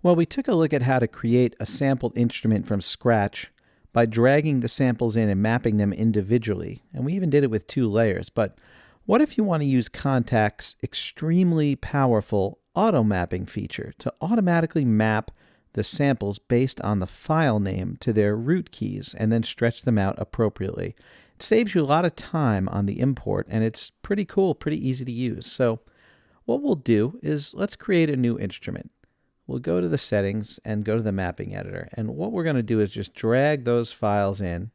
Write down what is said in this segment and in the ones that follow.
Well, we took a look at how to create a sampled instrument from scratch by dragging the samples in and mapping them individually. And we even did it with 2 layers. But what if you want to use Kontakt's extremely powerful auto mapping feature to automatically map the samples based on the file name to their root keys and then stretch them out appropriately? It saves you a lot of time on the import, and it's pretty cool, pretty easy to use. So what we'll do is let's create a new instrument. We'll go to the settings and go to the mapping editor. And what we're going to do is just drag those files in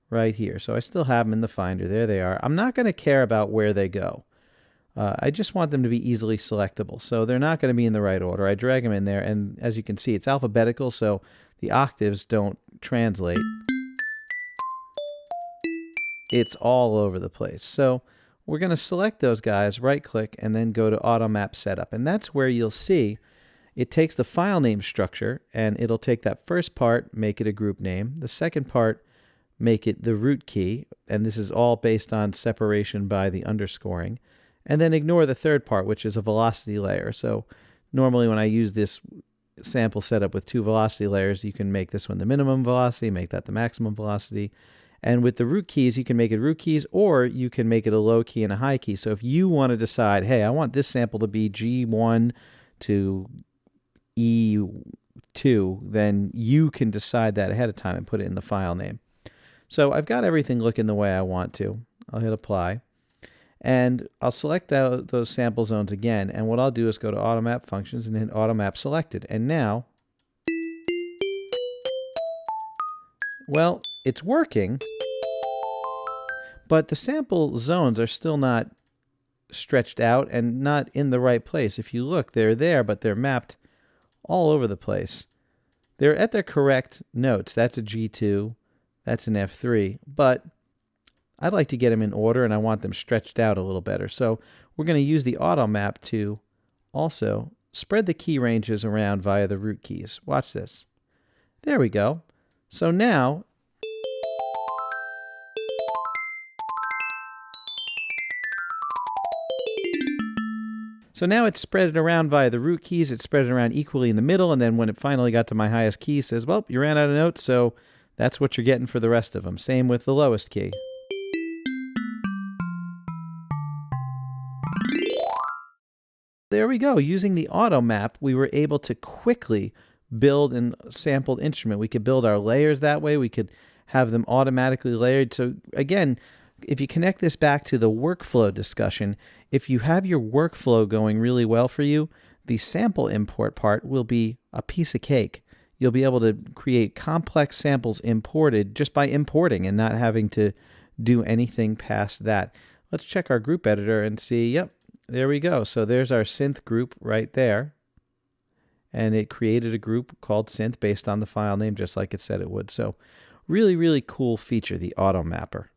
right here. So I still have them in the Finder. There they are. I'm not going to care about where they go. I just want them to be easily selectable. So they're not going to be in the right order. I drag them in there, and as you can see, it's alphabetical, so the octaves don't translate. It's all over the place. So we're going to select those guys, right-click, and then go to Auto Map Setup. And that's where you'll see it takes the file name structure, and it'll take that first part, make it a group name. The second part, make it the root key, and this is all based on separation by the underscoring. And then ignore the third part, which is a velocity layer. So normally when I use this sample setup with 2 velocity layers, you can make this one the minimum velocity, make that the maximum velocity. And with the root keys, you can make it root keys, or you can make it a low key and a high key. So if you want to decide, hey, I want this sample to be G1 to E2, then you can decide that ahead of time and put it in the file name. So I've got everything looking the way I want to. I'll hit apply. And I'll select those sample zones again. And what I'll do is go to Automap Functions and hit Automap Selected. And now, well, it's working, but the sample zones are still not stretched out and not in the right place. If you look, they're there, but they're mapped all over the place. They're at their correct notes. That's a G2, that's an F3, but I'd like to get them in order, and I want them stretched out a little better. So we're going to use the auto map to also spread the key ranges around via the root keys. Watch this. There we go. So now it's spread it around via the root keys. It spread it around equally in the middle, and then when it finally got to my highest key, it says, well, you ran out of notes, so that's what you're getting for the rest of them. Same with the lowest key. There we go. Using the auto map, we were able to quickly build a sampled instrument. We could build our layers that way. We could have them automatically layered. So again, if you connect this back to the workflow discussion, if you have your workflow going really well for you, the sample import part will be a piece of cake. You'll be able to create complex samples imported just by importing and not having to do anything past that. Let's check our group editor and see, yep, there we go. So there's our synth group right there. And it created a group called synth based on the file name, just like it said it would. So really, really cool feature, the auto mapper.